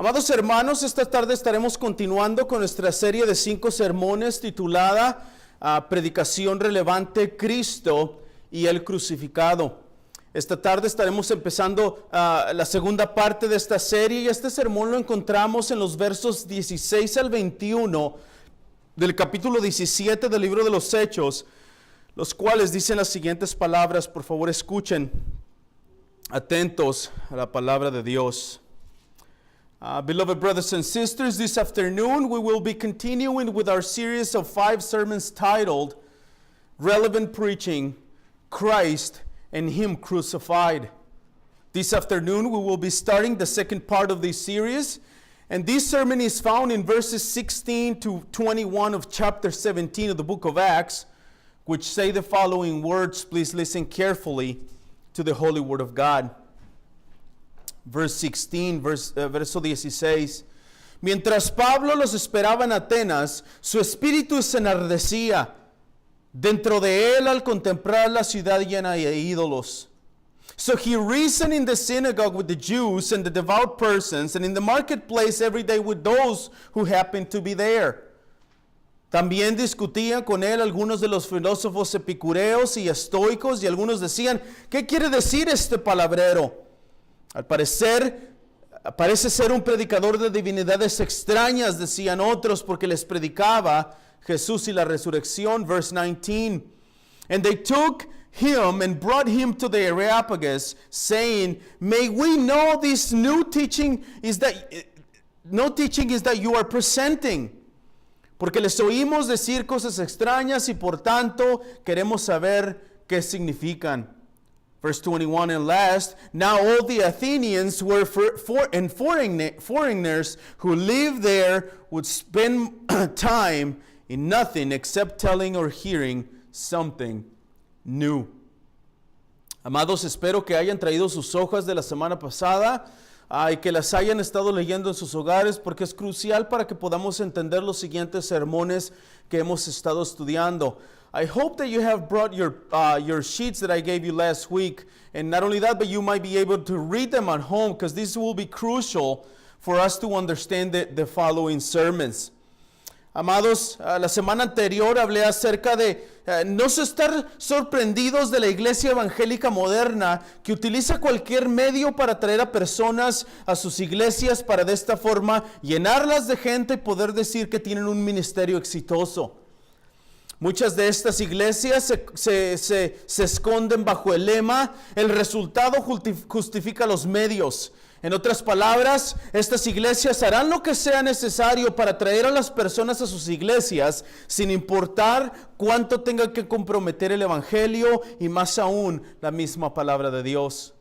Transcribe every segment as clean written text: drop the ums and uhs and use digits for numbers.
Amados hermanos, esta tarde estaremos continuando con nuestra serie de 5 sermones titulada Predicación relevante, Cristo y el crucificado. Esta tarde estaremos empezando la segunda parte de esta serie y este sermón lo encontramos en los versos 16 al 21 del capítulo 17 del libro de los Hechos, los cuales dicen las siguientes palabras. Por favor, escuchen atentos a la palabra de Dios. Beloved brothers and sisters, this afternoon we will be continuing with our series of 5 sermons titled Relevant Preaching, Christ and Him Crucified. This afternoon we will be starting the second part of this series, and this sermon is found in verses 16 to 21 of chapter 17 of the book of Acts, which say the following words. Please listen carefully to the holy word of God. Verse 16, verso 16. Mientras Pablo los esperaba en Atenas, su espíritu se enardecía dentro de él al contemplar la ciudad llena de ídolos. So he reasoned in the synagogue with the Jews and the devout persons, and in the marketplace every day with those who happened to be there. También discutían con él algunos de los filósofos epicureos y estoicos, y algunos decían, ¿qué quiere decir este palabrero? Al parecer, parece ser un predicador de divinidades extrañas, decían otros, porque les predicaba Jesús y la resurrección. Verse 19. And they took him and brought him to the Areopagus, saying, may we know this new teaching is that you are presenting. Porque les oímos decir cosas extrañas y por tanto queremos saber qué significan. Verse 21 and last, now all the Athenians were foreigners who lived there would spend time in nothing except telling or hearing something new. Amados, espero que hayan traído sus hojas de la semana pasada y que las hayan estado leyendo en sus hogares, porque es crucial para que podamos entender los siguientes sermones que hemos estado estudiando. I hope that you have brought your sheets that I gave you last week, and not only that, but you might be able to read them at home, because this will be crucial for us to understand the following sermons. Amados, la semana anterior hablé acerca de no estar sorprendidos de la iglesia evangélica moderna que utiliza cualquier medio para traer a personas a sus iglesias para de esta forma llenarlas de gente y poder decir que tienen un ministerio exitoso. Muchas de estas iglesias se esconden bajo el lema, el resultado justifica los medios. En otras palabras, estas iglesias harán lo que sea necesario para traer a las personas a sus iglesias, sin importar cuánto tenga que comprometer el evangelio y más aún la misma palabra de Dios.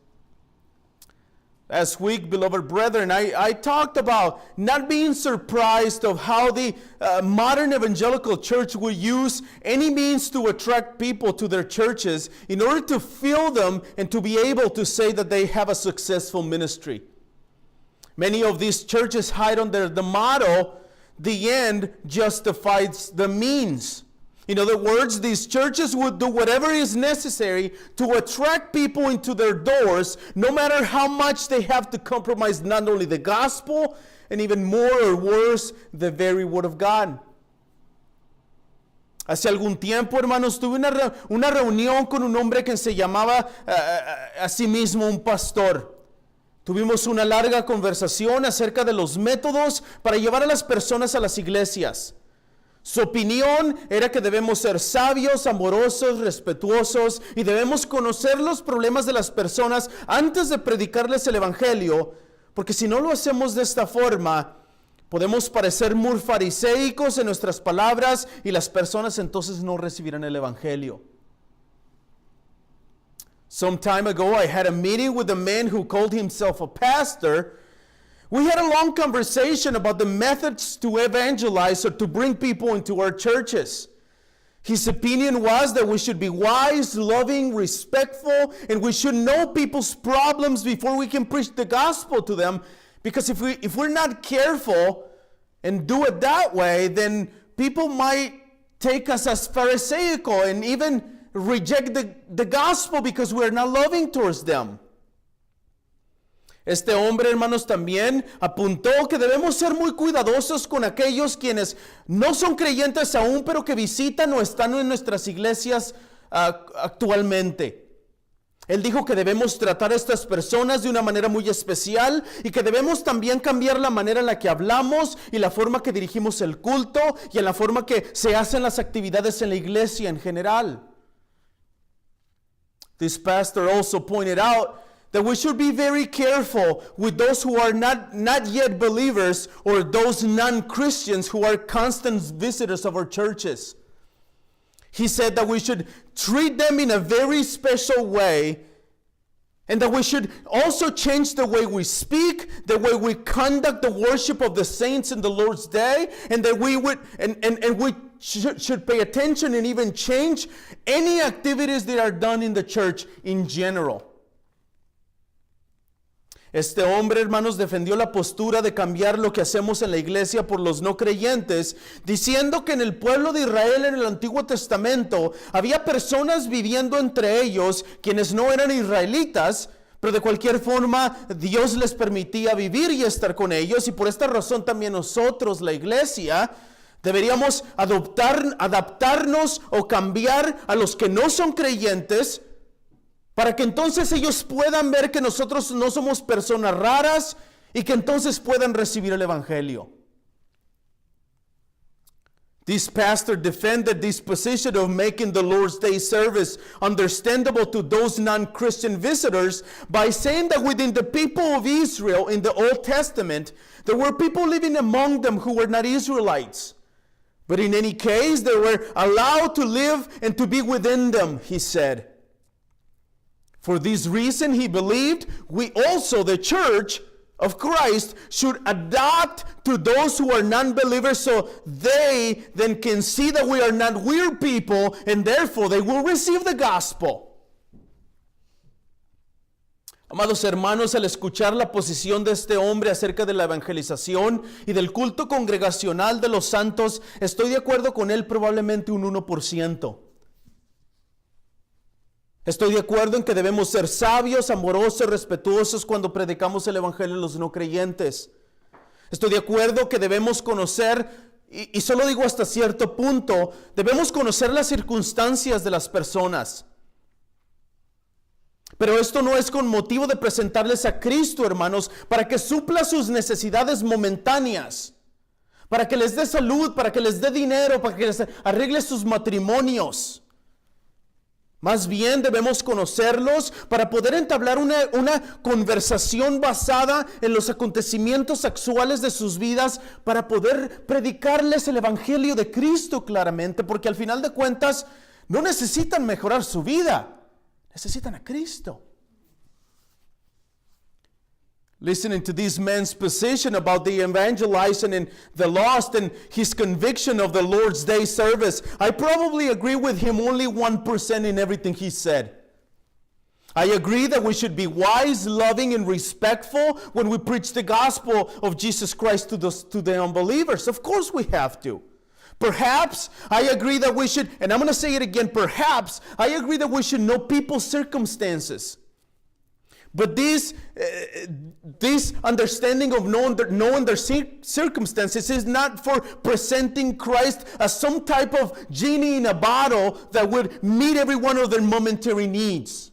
Last week, beloved brethren, I talked about not being surprised of how the modern evangelical church will use any means to attract people to their churches in order to fill them and to be able to say that they have a successful ministry. Many of these churches hide under the motto, the end justifies the means. In other words, these churches would do whatever is necessary to attract people into their doors, no matter how much they have to compromise not only the gospel, and even more or worse, the very word of God. Hace algún tiempo, hermanos, tuve una reunión con un hombre que se llamaba a sí mismo un pastor. Tuvimos una larga conversación acerca de los métodos para llevar a las personas a las iglesias. Su opinión era que debemos ser sabios, amorosos, respetuosos y debemos conocer los problemas de las personas antes de predicarles el evangelio, porque si no lo hacemos de esta forma, podemos parecer muy fariseicos en nuestras palabras y las personas entonces no recibirán el evangelio. Some time ago, I had a meeting with a man who called himself a pastor. We had a long conversation about the methods to evangelize or to bring people into our churches. His opinion was that we should be wise, loving, respectful, and we should know people's problems before we can preach the gospel to them. Because if we're not careful and do it that way, then people might take us as Pharisaical and even reject the gospel because we're not loving towards them. Este hombre, hermanos, también apuntó que debemos ser muy cuidadosos con aquellos quienes no son creyentes aún, pero que visitan o están en nuestras iglesias actualmente. Él dijo que debemos tratar a estas personas de una manera muy especial y que debemos también cambiar la manera en la que hablamos y la forma que dirigimos el culto y en la forma que se hacen las actividades en la iglesia en general. This pastor also pointed out that we should be very careful with those who are not yet believers or those non-Christians who are constant visitors of our churches. He said that we should treat them in a very special way, and that we should also change the way we speak, the way we conduct the worship of the saints in the Lord's day, and that we would and we should pay attention and even change any activities that are done in the church in general. Este hombre, hermanos, defendió la postura de cambiar lo que hacemos en la iglesia por los no creyentes, diciendo que en el pueblo de Israel en el Antiguo Testamento había personas viviendo entre ellos quienes no eran israelitas, pero de cualquier forma Dios les permitía vivir y estar con ellos, y por esta razón también nosotros, la iglesia, deberíamos adaptarnos o cambiar a los que no son creyentes, para que entonces ellos puedan ver que nosotros no somos personas raras y que entonces puedan recibir el evangelio. This pastor defended this position of making the Lord's Day service understandable to those non-Christian visitors by saying that within the people of Israel in the Old Testament, there were people living among them who were not Israelites. But in any case, they were allowed to live and to be within them, he said. For this reason, he believed we also, the church of Christ, should adapt to those who are non-believers so they then can see that we are not weird people and therefore they will receive the gospel. Amados hermanos, al escuchar la posición de este hombre acerca de la evangelización y del culto congregacional de los santos, estoy de acuerdo con él probablemente un 1%. Estoy de acuerdo en que debemos ser sabios, amorosos, respetuosos cuando predicamos el evangelio a los no creyentes. Estoy de acuerdo que debemos conocer, y solo digo hasta cierto punto, debemos conocer las circunstancias de las personas. Pero esto no es con motivo de presentarles a Cristo, hermanos, para que supla sus necesidades momentáneas, para que les dé salud, para que les dé dinero, para que les arregle sus matrimonios. Más bien debemos conocerlos para poder entablar una conversación basada en los acontecimientos actuales de sus vidas, para poder predicarles el evangelio de Cristo claramente, porque al final de cuentas no necesitan mejorar su vida, necesitan a Cristo. Listening to this man's position about the evangelizing and the lost and his conviction of the Lord's Day service, I probably agree with him only 1% in everything he said. I agree that we should be wise, loving, and respectful when we preach the gospel of Jesus Christ to the unbelievers. Of course we have to. Perhaps I agree that we should, and I'm going to say it again, perhaps I agree that we should know people's circumstances. But this understanding of knowing their circumstances is not for presenting Christ as some type of genie in a bottle that would meet every one of their momentary needs.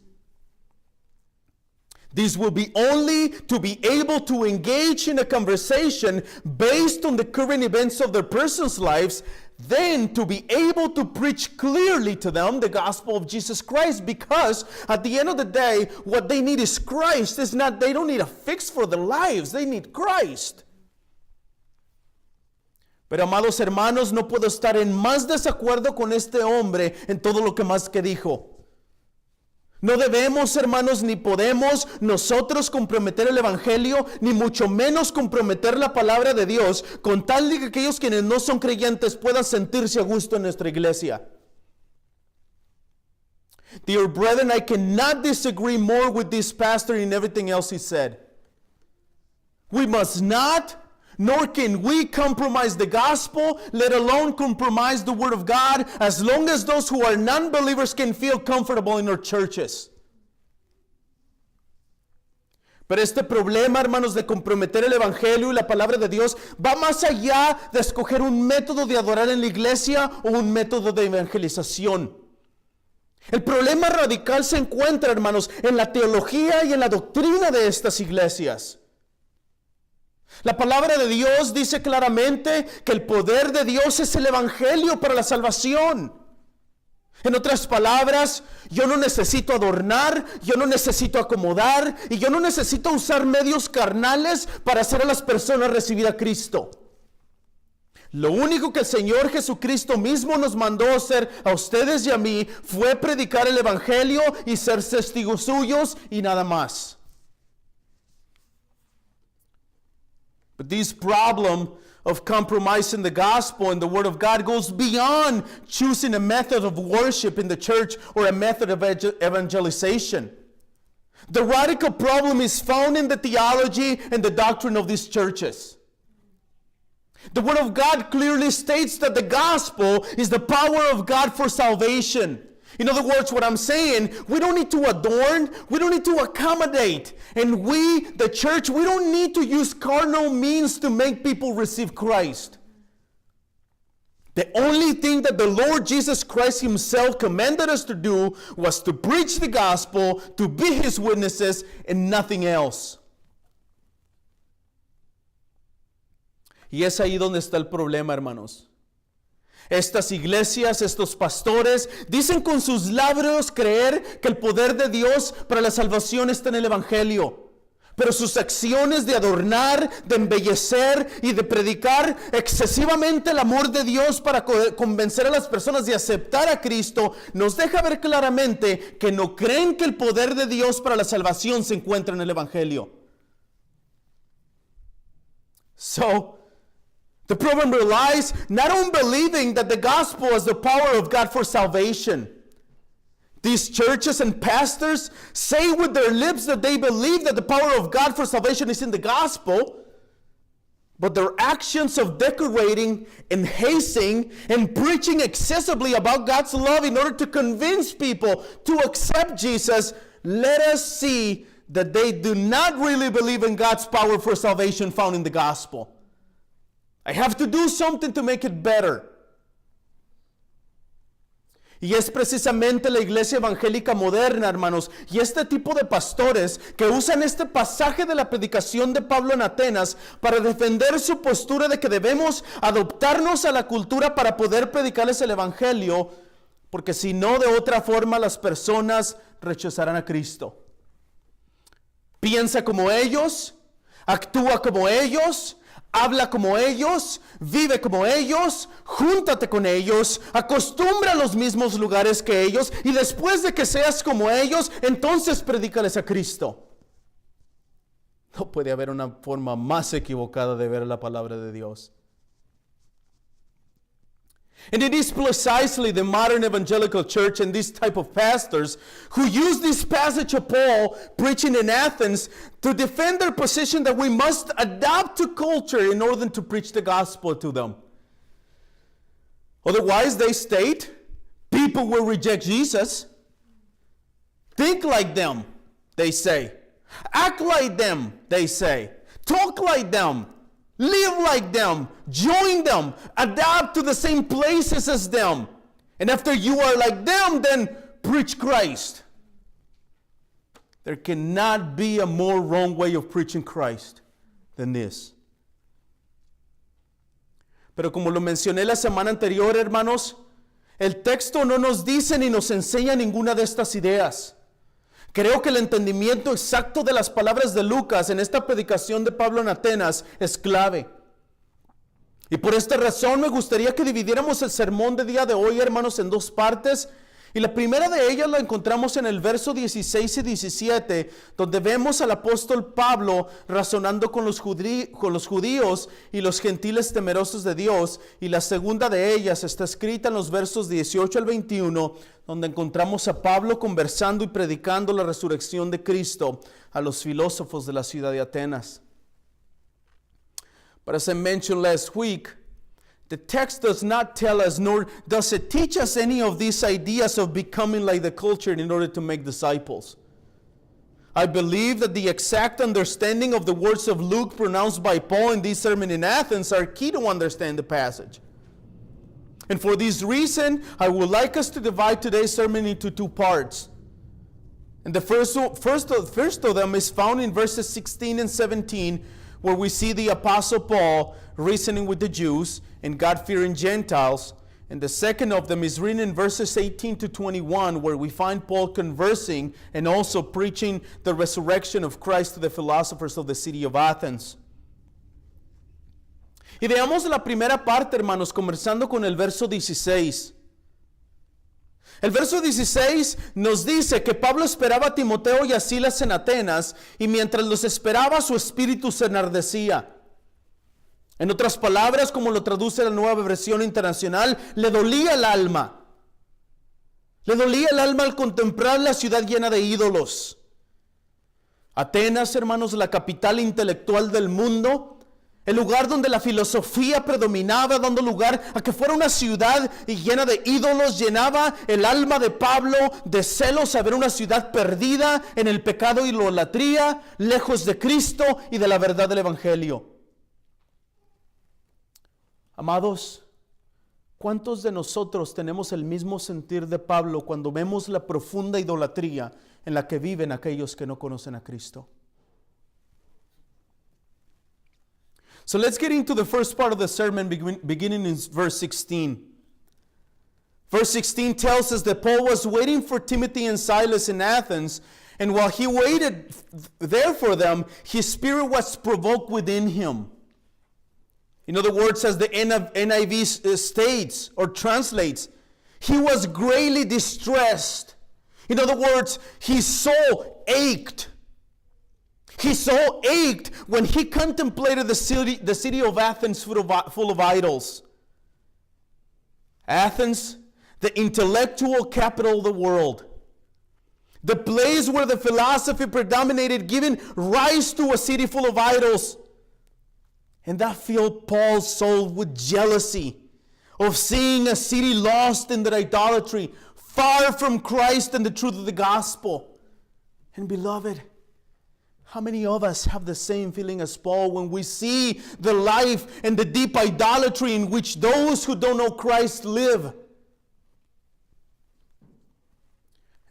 This will be only to be able to engage in a conversation based on the current events of their person's lives, then to be able to preach clearly to them the gospel of Jesus Christ, because at the end of the day, what they need is Christ. They don't need a fix for their lives, they need Christ. Pero amados hermanos, no puedo estar en más desacuerdo con este hombre en todo lo que más que dijo. No debemos, hermanos, ni podemos nosotros comprometer el evangelio, ni mucho menos comprometer la palabra de Dios, con tal de que aquellos quienes no son creyentes puedan sentirse a gusto en nuestra iglesia. Dear brethren, I cannot disagree more with this pastor in everything else he said. We must not, nor can we compromise the gospel, let alone compromise the word of God, as long as those who are non-believers can feel comfortable in our churches. Pero este problema, hermanos, de comprometer el evangelio y la palabra de Dios va más allá de escoger un método de adorar en la iglesia o un método de evangelización. El problema radical se encuentra, hermanos, en la teología y en la doctrina de estas iglesias. La palabra de Dios dice claramente que el poder de Dios es el evangelio para la salvación. En otras palabras, yo no necesito adornar, yo no necesito acomodar y yo no necesito usar medios carnales para hacer a las personas recibir a Cristo. Lo único que el Señor Jesucristo mismo nos mandó hacer a ustedes y a mí fue predicar el evangelio y ser testigos suyos y nada más. But this problem of compromising the gospel and the word of God goes beyond choosing a method of worship in the church or a method of evangelization. The radical problem is found in the theology and the doctrine of these churches. The word of God clearly states that the gospel is the power of God for salvation. In other words, what I'm saying, we don't need to adorn, we don't need to accommodate. And we, the church, we don't need to use carnal means to make people receive Christ. The only thing that the Lord Jesus Christ himself commanded us to do was to preach the gospel, to be his witnesses, and nothing else. Y es ahí donde está el problema, hermanos. Estas iglesias, estos pastores, dicen con sus labios creer que el poder de Dios para la salvación está en el evangelio. Pero sus acciones de adornar, de embellecer y de predicar excesivamente el amor de Dios para convencer a las personas de aceptar a Cristo, nos deja ver claramente que no creen que el poder de Dios para la salvación se encuentra en el evangelio. So, the problem relies not on believing that the gospel is the power of God for salvation. These churches and pastors say with their lips that they believe that the power of God for salvation is in the gospel, but their actions of decorating and hazing and preaching excessively about God's love in order to convince people to accept Jesus, let us see that they do not really believe in God's power for salvation found in the gospel. I have to do something to make it better. Y es precisamente la iglesia evangélica moderna, hermanos, y este tipo de pastores que usan este pasaje de la predicación de Pablo en Atenas para defender su postura de que debemos adoptarnos a la cultura para poder predicarles el evangelio, porque si no, de otra forma las personas rechazarán a Cristo. Piensa como ellos, actúa como ellos, habla como ellos, vive como ellos, júntate con ellos, acostumbra a los mismos lugares que ellos y después de que seas como ellos, entonces predícales a Cristo. No puede haber una forma más equivocada de ver la palabra de Dios. And it is precisely the modern evangelical church and this type of pastors who use this passage of Paul preaching in Athens to defend their position that we must adapt to culture in order to preach the gospel to them. Otherwise, they state, people will reject Jesus. Think like them, they say. Act like them, they say. Talk like them. Live like them, join them, adapt to the same places as them. And after you are like them, then preach Christ. There cannot be a more wrong way of preaching Christ than this. Pero como lo mencioné la semana anterior, hermanos, el texto no nos dice ni nos enseña ninguna de estas ideas. Creo que el entendimiento exacto de las palabras de Lucas en esta predicación de Pablo en Atenas es clave. Y por esta razón me gustaría que dividiéramos el sermón de día de hoy, hermanos, en dos partes. Y la primera de ellas la encontramos en el verso 16 y 17, donde vemos al apóstol Pablo razonando con los judíos y los gentiles temerosos de Dios. Y la segunda de ellas está escrita en los versos 18 al 21, donde encontramos a Pablo conversando y predicando la resurrección de Cristo a los filósofos de la ciudad de Atenas. But as I mentioned last week, the text does not tell us, nor does it teach us any of these ideas of becoming like the culture in order to make disciples. I believe that the exact understanding of the words of Luke pronounced by Paul in this sermon in Athens are key to understand the passage. And for this reason, I would like us to divide today's sermon into two parts. And the first of them is found in verses 16 and 17, where we see the Apostle Paul reasoning with the Jews and God-fearing Gentiles. And the second of them is written in verses 18 to 21, where we find Paul conversing and also preaching the resurrection of Christ to the philosophers of the city of Athens. Y veamos la primera parte, hermanos, conversando con el verso 16. El verso 16 nos dice que Pablo esperaba a Timoteo y a Silas en Atenas, y mientras los esperaba, su espíritu se enardecía. En otras palabras, como lo traduce la Nueva Versión Internacional, le dolía el alma. Le dolía el alma al contemplar la ciudad llena de ídolos. Atenas, hermanos, la capital intelectual del mundo, el lugar donde la filosofía predominaba, dando lugar a que fuera una ciudad llena de ídolos, llenaba el alma de Pablo de celos a ver una ciudad perdida en el pecado y la idolatría, lejos de Cristo y de la verdad del Evangelio. Amados, ¿cuántos de nosotros tenemos el mismo sentir de Pablo cuando vemos la profunda idolatría en la que viven aquellos que no conocen a Cristo? So let's get into the first part of the sermon, beginning in verse 16. Verse 16 tells us that Paul was waiting for Timothy and Silas in Athens, and while he waited there for them, his spirit was provoked within him. In other words, as the NIV states or translates, he was greatly distressed. In other words, his soul ached. His soul ached when he contemplated the city of Athens full of idols. Athens, the intellectual capital of the world. The place where the philosophy predominated, giving rise to a city full of idols. And that filled Paul's soul with jealousy of seeing a city lost in their idolatry, far from Christ and the truth of the gospel. And beloved, how many of us have the same feeling as Paul when we see the life and the deep idolatry in which those who don't know Christ live?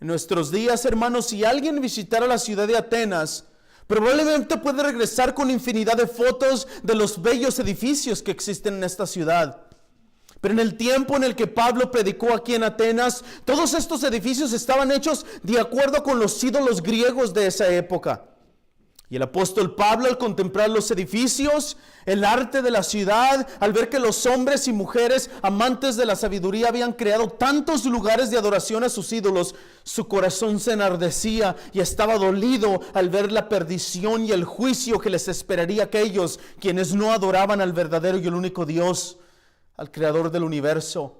En nuestros días, hermanos, si alguien visitara la ciudad de Atenas, probablemente puede regresar con infinidad de fotos de los bellos edificios que existen en esta ciudad. Pero en el tiempo en el que Pablo predicó aquí en Atenas, todos estos edificios estaban hechos de acuerdo con los ídolos griegos de esa época. Y el apóstol Pablo, al contemplar los edificios, el arte de la ciudad, al ver que los hombres y mujeres amantes de la sabiduría habían creado tantos lugares de adoración a sus ídolos, su corazón se enardecía y estaba dolido al ver la perdición y el juicio que les esperaría a aquellos quienes no adoraban al verdadero y el único Dios, al creador del universo.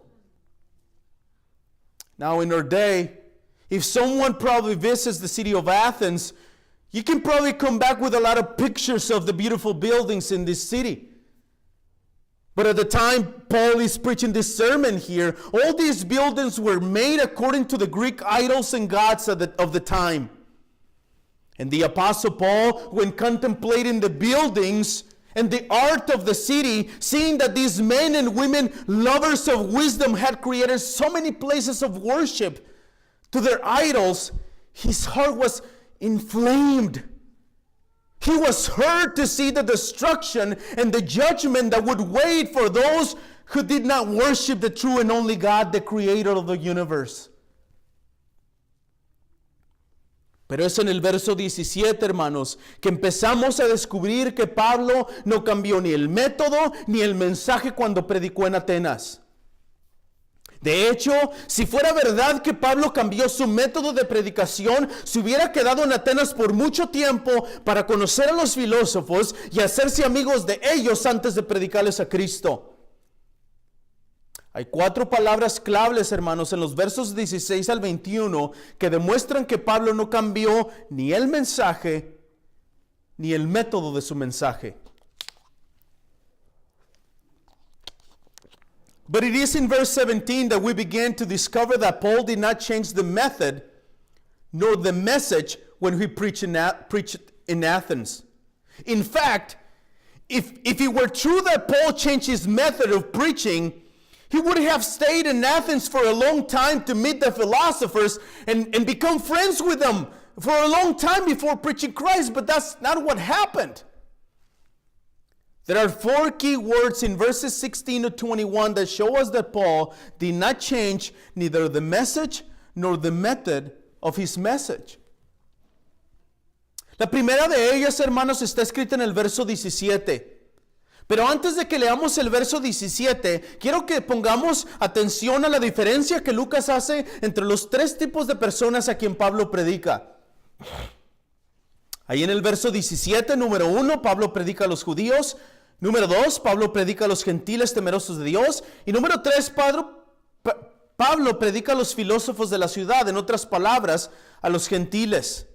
Now in our day, if someone probably visits the city of Athens, you can probably come back with a lot of pictures of the beautiful buildings in this city. But at the time Paul is preaching this sermon here, all these buildings were made according to the Greek idols and gods of the time. And the Apostle Paul, when contemplating the buildings and the art of the city, seeing that these men and women, lovers of wisdom, had created so many places of worship to their idols, his heart was inflamed. He was hurt to see the destruction and the judgment that would wait for those who did not worship the true and only God, the creator of the universe. Pero es en el verso 17, hermanos, que empezamos a descubrir que Pablo no cambió ni el método ni el mensaje cuando predicó en Atenas. De hecho, si fuera verdad que Pablo cambió su método de predicación, se hubiera quedado en Atenas por mucho tiempo para conocer a los filósofos y hacerse amigos de ellos antes de predicarles a Cristo. Hay 4 palabras claves, hermanos, en los versos 16 al 21 que demuestran que Pablo no cambió ni el mensaje ni el método de su mensaje. But it is in verse 17 that we begin to discover that Paul did not change the method nor the message when he preached in Athens. In fact, if it were true that Paul changed his method of preaching, he would have stayed in Athens for a long time to meet the philosophers and become friends with them for a long time before preaching Christ, but that's not what happened. There are 4 key words in verses 16 to 21 that show us that Paul did not change neither the message nor the method of his message. La primera de ellas, hermanos, está escrita en el verso 17. Pero antes de que leamos el verso 17, quiero que pongamos atención a la diferencia que Lucas hace entre los 3 tipos de personas a quien Pablo predica. Ahí en el verso 17, número 1, Pablo predica a los judíos. Número 2, Pablo predica a los gentiles temerosos de Dios. Y número 3, Pablo predica a los filósofos de la ciudad, en otras palabras, a los gentiles.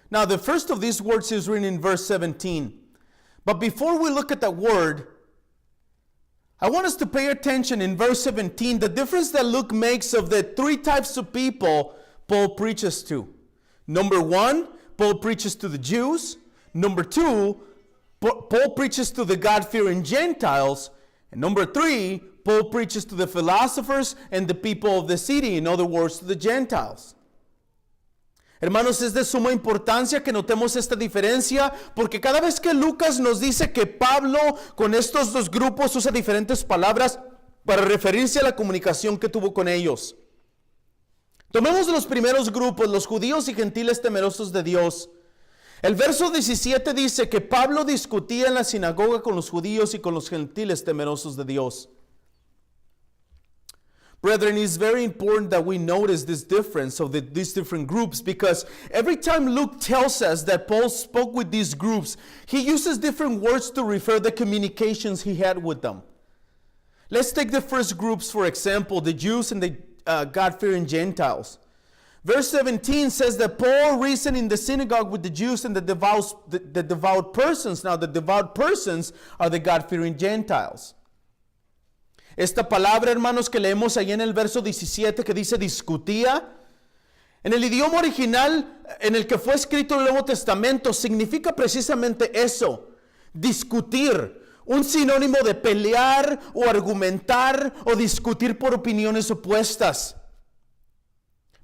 Now, the first of these words is written in verse 17. But before we look at that word, I want us to pay attention in verse 17, the difference that Luke makes of the 3 types of people Paul preaches to. Number 1, Paul preaches to the Jews. Number 2, Paul preaches to the God-fearing Gentiles. And number 3, Paul preaches to the philosophers and the people of the city, in other words, to the Gentiles. Hermanos, es de suma importancia que notemos esta diferencia, porque cada vez que Lucas nos dice que Pablo con estos 2 grupos usa diferentes palabras para referirse a la comunicación que tuvo con ellos. Tomemos los primeros grupos, los judíos y gentiles temerosos de Dios. El verso 17 dice que Pablo discutía en la sinagoga con los judíos y con los gentiles temerosos de Dios. Brethren, it's very important that we notice this difference of these different groups, because every time Luke tells us that Paul spoke with these groups, he uses different words to refer the communications he had with them. Let's take the first groups, for example, the Jews and the God-fearing Gentiles. Verse 17 says that Paul reasoned in the synagogue with the Jews and the devout persons. Now, the devout persons are the God-fearing Gentiles. Esta palabra, hermanos, que leemos ahí en el verso 17 que dice discutía, en el idioma original en el que fue escrito el Nuevo Testamento, significa precisamente eso, discutir, un sinónimo de pelear o argumentar o discutir por opiniones opuestas.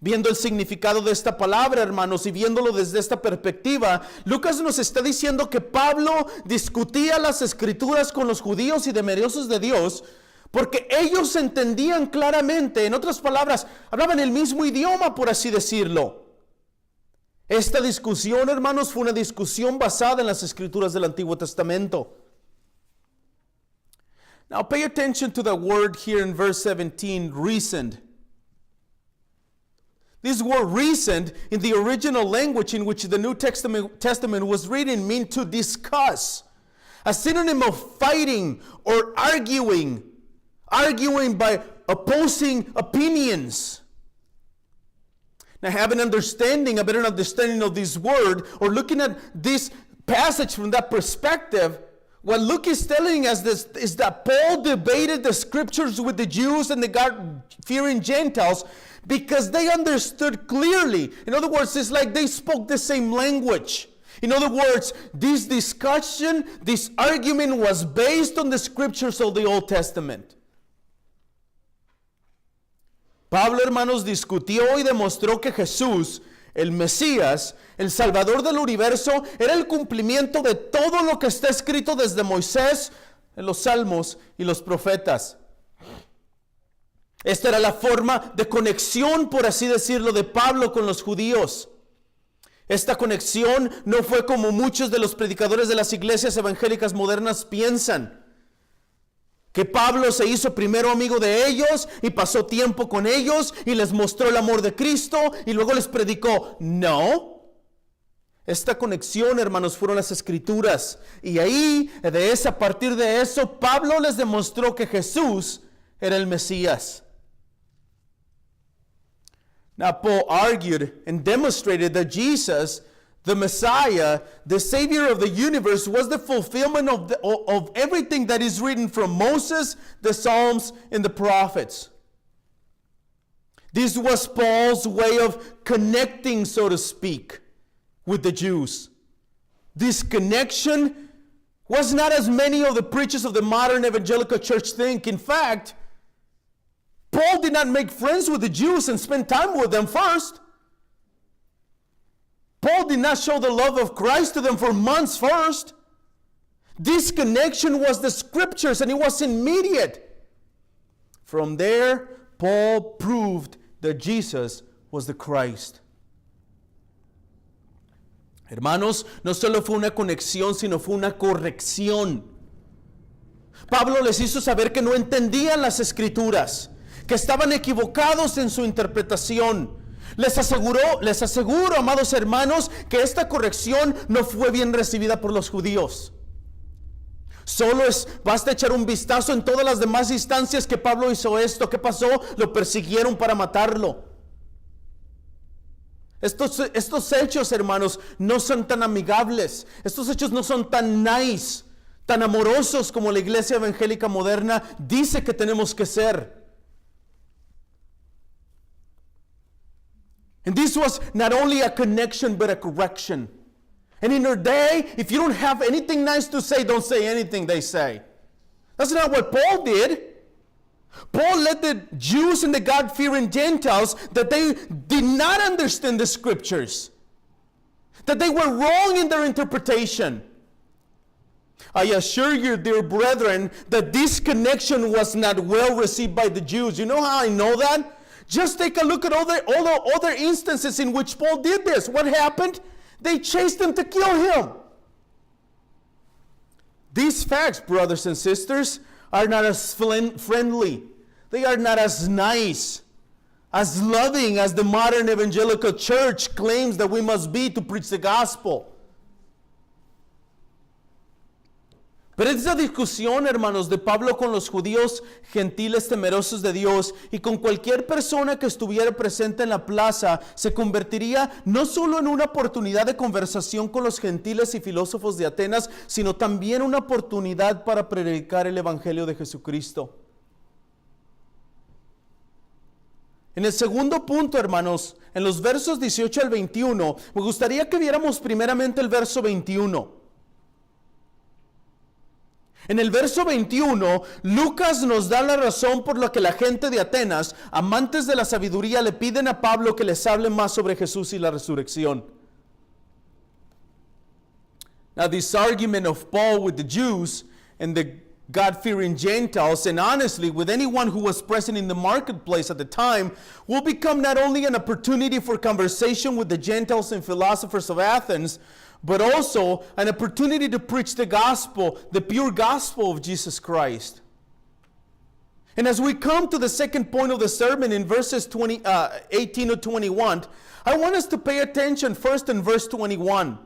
Viendo el significado de esta palabra, hermanos, y viéndolo desde esta perspectiva, Lucas nos está diciendo que Pablo discutía las escrituras con los judíos y temerosos de Dios, porque ellos entendían claramente, en otras palabras, hablaban el mismo idioma, por así decirlo. Esta discusión, hermanos, fue una discusión basada en las escrituras del Antiguo Testamento. Now pay attention to the word here in verse 17, reasoned. This word reasoned in the original language in which the New Testament was written means to discuss. A synonym of fighting or arguing by opposing opinions. Now, have a better understanding of this word, or looking at this passage from that perspective, what Luke is telling us is that Paul debated the scriptures with the Jews and the God-fearing Gentiles because they understood clearly. In other words, it's like they spoke the same language. In other words, this discussion, this argument was based on the scriptures of the Old Testament. Pablo, hermanos, discutió y demostró que Jesús, el Mesías, el Salvador del universo, era el cumplimiento de todo lo que está escrito desde Moisés, en los Salmos y los profetas. Esta era la forma de conexión, por así decirlo, de Pablo con los judíos. Esta conexión no fue como muchos de los predicadores de las iglesias evangélicas modernas piensan, que Pablo se hizo primero amigo de ellos y pasó tiempo con ellos y les mostró el amor de Cristo y luego les predicó. No. Esta conexión, hermanos, fueron las escrituras. Y ahí, a partir de eso, Pablo les demostró que Jesús era el Mesías. Now, Paul argued and demonstrated that Jesus, the Messiah, the Savior of the universe, was the fulfillment of everything that is written from Moses, the Psalms, and the prophets. This was Paul's way of connecting, so to speak, with the Jews. This connection was not as many of the preachers of the modern evangelical church think. In fact, Paul did not make friends with the Jews and spend time with them first. Paul did not show the love of Christ to them for months first. This connection was the scriptures, and it was immediate. From there, Paul proved that Jesus was the Christ. Hermanos, no solo fue una conexión, sino fue una corrección. Pablo les hizo saber que no entendían las escrituras, que estaban equivocados en su interpretación. Les aseguro, amados hermanos, que esta corrección no fue bien recibida por los judíos. Basta echar un vistazo en todas las demás instancias que Pablo hizo esto. ¿Qué pasó? Lo persiguieron para matarlo. Estos hechos, hermanos, no son tan amigables. Estos hechos no son tan nice, tan amorosos como la iglesia evangélica moderna dice que tenemos que ser. And this was not only a connection, but a correction. And in our day, if you don't have anything nice to say, don't say anything they say. That's not what Paul did. Paul led the Jews and the God-fearing Gentiles that they did not understand the scriptures, that they were wrong in their interpretation. I assure you, dear brethren, that this connection was not well received by the Jews. You know how I know that? Just take a look at all the other instances in which Paul did this. What happened? They chased him to kill him. These facts, brothers and sisters, are not as friendly. They are not as nice, as loving as the modern evangelical church claims that we must be to preach the gospel. Pero esa discusión, hermanos, de Pablo con los judíos gentiles temerosos de Dios y con cualquier persona que estuviera presente en la plaza se convertiría no solo en una oportunidad de conversación con los gentiles y filósofos de Atenas, sino también una oportunidad para predicar el evangelio de Jesucristo. En el segundo punto, hermanos, en los versos 18 al 21, me gustaría que viéramos primeramente el verso 21. En el verso 21, Lucas nos da la razón por la que la gente de Atenas, amantes de la sabiduría, le piden a Pablo que les hable más sobre Jesús y la resurrección. Now, this argument of Paul with the Jews and the God-fearing Gentiles, and honestly, with anyone who was present in the marketplace at the time, will become not only an opportunity for conversation with the Gentiles and philosophers of Athens, but also an opportunity to preach the gospel, the pure gospel of Jesus Christ. And as we come to the second point of the sermon in verses 18 to 21, I want us to pay attention first in verse 21.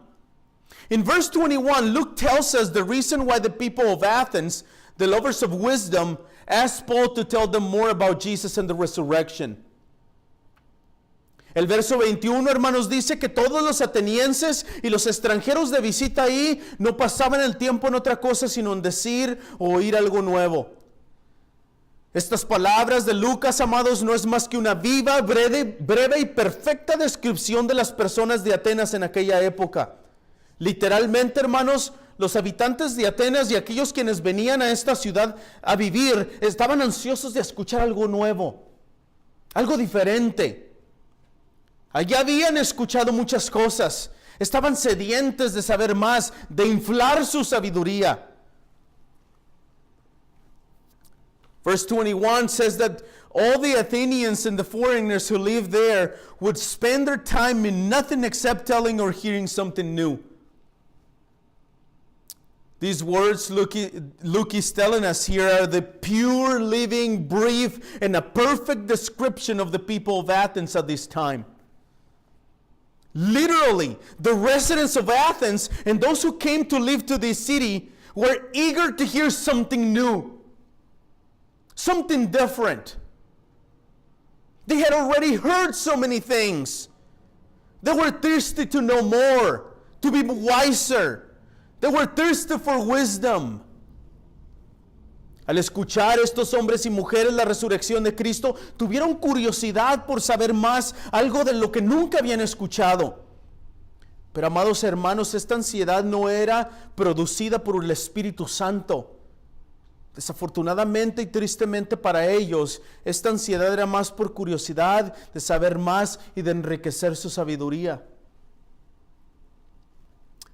In verse 21, Luke tells us the reason why the people of Athens, the lovers of wisdom, asked Paul to tell them more about Jesus and the resurrection. El verso 21, hermanos, dice que todos los atenienses y los extranjeros de visita ahí no pasaban el tiempo en otra cosa sino en decir o oír algo nuevo. Estas palabras de Lucas, amados, no es más que una viva, breve y perfecta descripción de las personas de Atenas en aquella época. Literalmente, hermanos, los habitantes de Atenas y aquellos quienes venían a esta ciudad a vivir estaban ansiosos de escuchar algo nuevo, algo diferente. Allí habían escuchado muchas cosas, estaban sedientes de saber más, de inflar su sabiduría. Verse 21 says that all the Athenians and the foreigners who lived there would spend their time in nothing except telling or hearing something new. These words Luke is telling us here are the pure, living, brief, and a perfect description of the people of Athens at this time. Literally, the residents of Athens and those who came to live to this city were eager to hear something new, something different. They had already heard so many things. They were thirsty to know more, to be wiser. They were thirsty for wisdom. Al escuchar estos hombres y mujeres la resurrección de Cristo, tuvieron curiosidad por saber más, algo de lo que nunca habían escuchado. Pero amados hermanos, esta ansiedad no era producida por el Espíritu Santo. Desafortunadamente y tristemente para ellos, esta ansiedad era más por curiosidad de saber más y de enriquecer su sabiduría.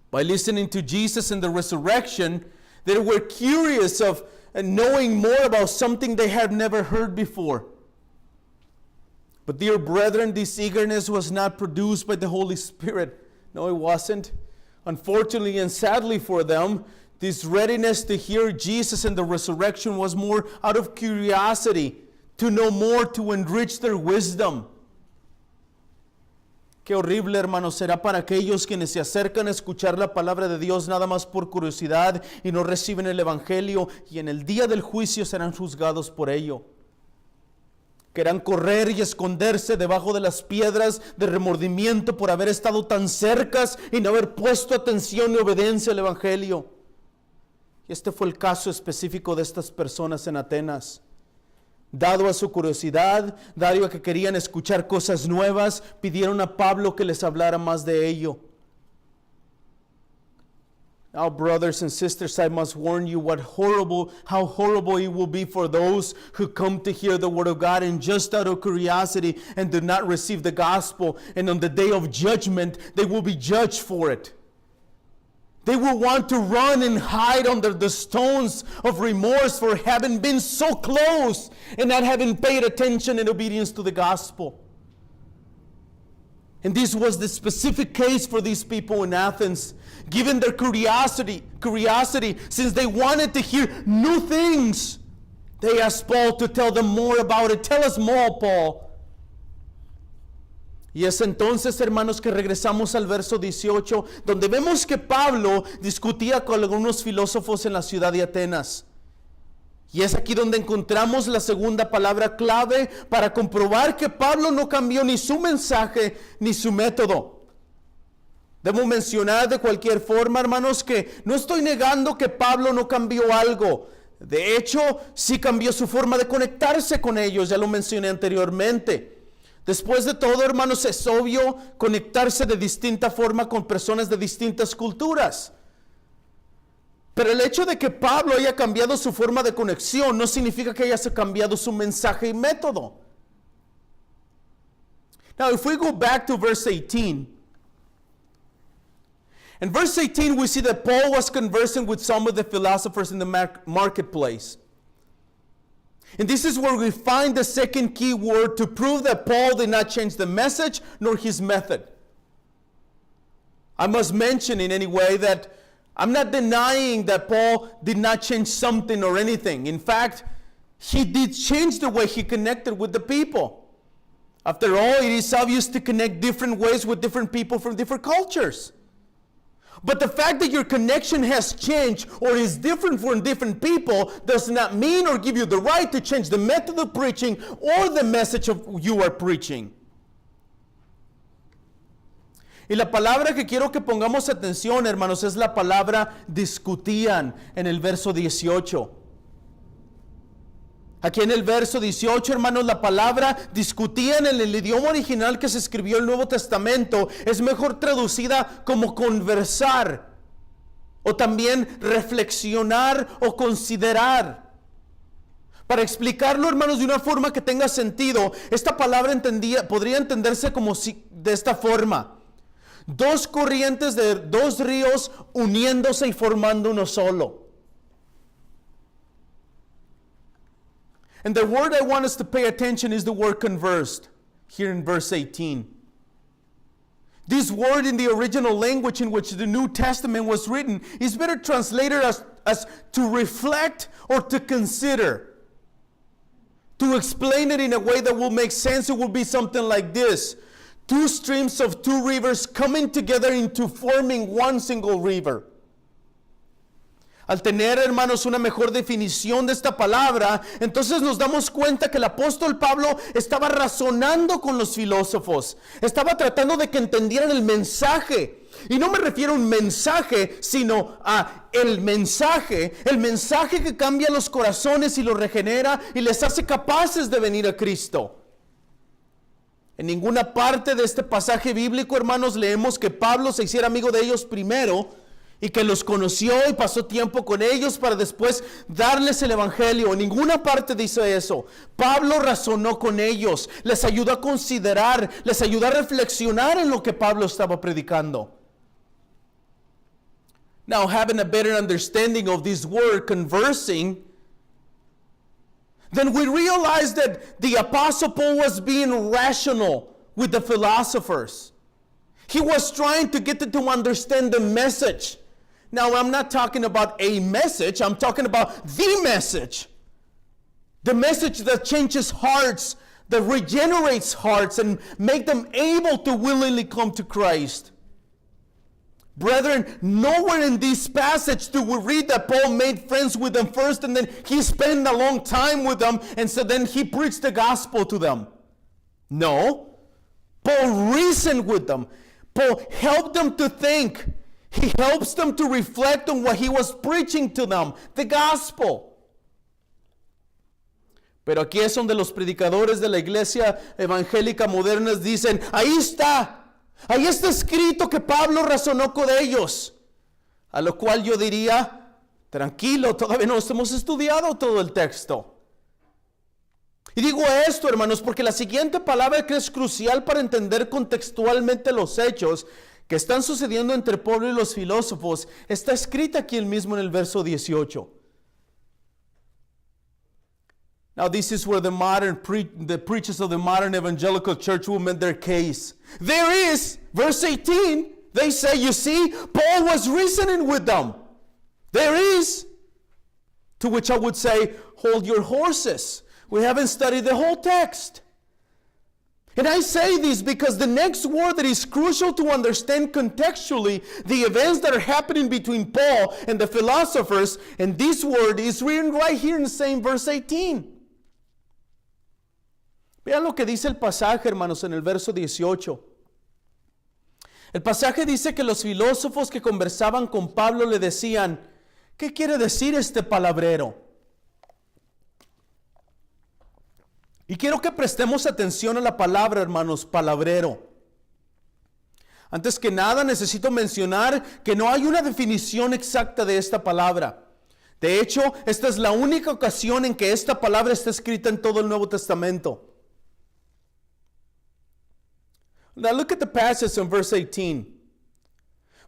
By listening to Jesus and the resurrection, they were curious of knowing more about something they had never heard before. But dear brethren, this eagerness was not produced by the Holy Spirit. No, it wasn't. Unfortunately and sadly for them, this readiness to hear Jesus and the resurrection was more out of curiosity, to know more, to enrich their wisdom. Qué horrible, hermanos, será para aquellos quienes se acercan a escuchar la palabra de Dios nada más por curiosidad y no reciben el Evangelio, y en el día del juicio serán juzgados por ello. Querrán correr y esconderse debajo de las piedras de remordimiento por haber estado tan cercas y no haber puesto atención y obediencia al Evangelio. Y este fue el caso específico de estas personas en Atenas. Dado a su curiosidad, dado a que querían escuchar cosas nuevas, pidieron a Pablo que les hablara más de ello. Now, brothers and sisters, I must warn you how horrible it will be for those who come to hear the word of God and just out of curiosity and do not receive the gospel. And on the day of judgment, they will be judged for it. They will want to run and hide under the stones of remorse for having been so close and not having paid attention in obedience to the gospel. And this was the specific case for these people in Athens. Given their curiosity, since they wanted to hear new things, they asked Paul to tell them more about it. Tell us more, Paul. Y es entonces, hermanos, que regresamos al verso 18, donde vemos que Pablo discutía con algunos filósofos en la ciudad de Atenas. Y es aquí donde encontramos la segunda palabra clave para comprobar que Pablo no cambió ni su mensaje ni su método. Debo mencionar de cualquier forma, hermanos, que no estoy negando que Pablo no cambió algo. De hecho, sí cambió su forma de conectarse con ellos, ya lo mencioné anteriormente. Después de todo, hermanos, es obvio conectarse de distinta forma con personas de distintas culturas. Pero el hecho de que Pablo haya cambiado su forma de conexión no significa que haya cambiado su mensaje y método. Now, if we go back to verse 18, in verse 18 we see that Paul was conversing with some of the philosophers in the marketplace. And this is where we find the second key word to prove that Paul did not change the message nor his method. I must mention in any way that I'm not denying that Paul did not change something or anything. In fact, he did change the way he connected with the people. After all, it is obvious to connect different ways with different people from different cultures. But the fact that your connection has changed or is different from different people does not mean or give you the right to change the method of preaching or the message of you are preaching. Y la palabra que quiero que pongamos atención, hermanos, es la palabra discutían en el verso 18. Aquí en el verso 18, hermanos, la palabra discutían en el idioma original que se escribió el Nuevo Testamento es mejor traducida como conversar o también reflexionar o considerar. Para explicarlo, hermanos, de una forma que tenga sentido, esta palabra podría entenderse como de esta forma. Dos corrientes de dos ríos uniéndose y formando uno solo. And the word I want us to pay attention is the word conversed, here in verse 18. This word in the original language in which the New Testament was written is better translated as to reflect or to consider. To explain it in a way that will make sense, it will be something like this. Two streams of two rivers coming together into forming one single river. Al tener, hermanos, una mejor definición de esta palabra, entonces nos damos cuenta que el apóstol Pablo estaba razonando con los filósofos, estaba tratando de que entendieran el mensaje, Y no me refiero a un mensaje, sino a el mensaje que cambia los corazones y los regenera y les hace capaces de venir a Cristo. En ninguna parte de este pasaje bíblico, hermanos, leemos que Pablo se hiciera amigo de ellos primero y que los conoció y pasó tiempo con ellos para después darles el evangelio. En ninguna parte dice eso. Pablo razonó con ellos, les ayudó a considerar, les ayudó a reflexionar en lo que Pablo estaba predicando. Now, having a better understanding of this word, conversing, then we realize that the Apostle Paul was being rational with the philosophers. He was trying to get them to understand the message. Now, I'm not talking about a message, I'm talking about the message. The message that changes hearts, that regenerates hearts and make them able to willingly come to Christ. Brethren, nowhere in this passage do we read that Paul made friends with them first and then he spent a long time with them and so then he preached the gospel to them. No. Paul reasoned with them. Paul helped them to think. He helps them to reflect on what he was preaching to them, the gospel. Pero aquí es donde los predicadores de la iglesia evangélica modernas dicen, ahí está escrito que Pablo razonó con ellos. A lo cual yo diría, tranquilo, todavía no hemos estudiado todo el texto. Y digo esto, hermanos, porque la siguiente palabra que es crucial para entender contextualmente los hechos que están sucediendo entre Pablo y los filósofos está escrita aquí mismo en el verso 18. Now this is where the preachers of the modern evangelical church will make their case. There is, verse 18, they say, you see, Paul was reasoning with them. There is. To which I would say, hold your horses. We haven't studied the whole text. And I say this because the next word that is crucial to understand contextually the events that are happening between Paul and the philosophers, and this word is written right here in the same verse 18. Vean lo que dice el pasaje, hermanos, en el verso 18. El pasaje dice que los filósofos que conversaban con Pablo le decían, ¿qué quiere decir este palabrero? Y quiero que prestemos atención a la palabra, hermanos, palabrero. Antes que nada, necesito mencionar que no hay una definición exacta de esta palabra. De hecho, esta es la única ocasión en que esta palabra está escrita en todo el Nuevo Testamento. Now look at the passage in verse 18.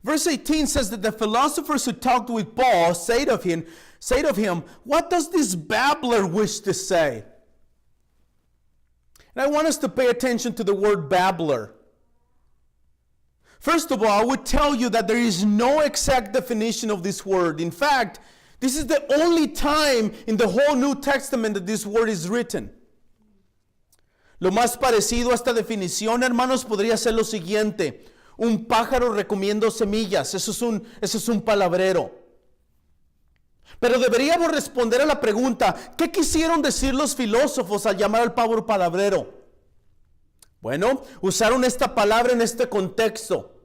Verse 18 says that the philosophers who talked with Paul said of him, what does this babbler wish to say? And I want us to pay attention to the word babbler. First of all, I would tell you that there is no exact definition of this word. In fact, this is the only time in the whole New Testament that this word is written. Lo más parecido a esta definición, hermanos, podría ser lo siguiente. Un pájaro recomiendo semillas. Eso es un palabrero. Pero deberíamos responder a la pregunta, ¿qué quisieron decir los filósofos al llamar al pájaro palabrero? Bueno, usaron esta palabra en este contexto.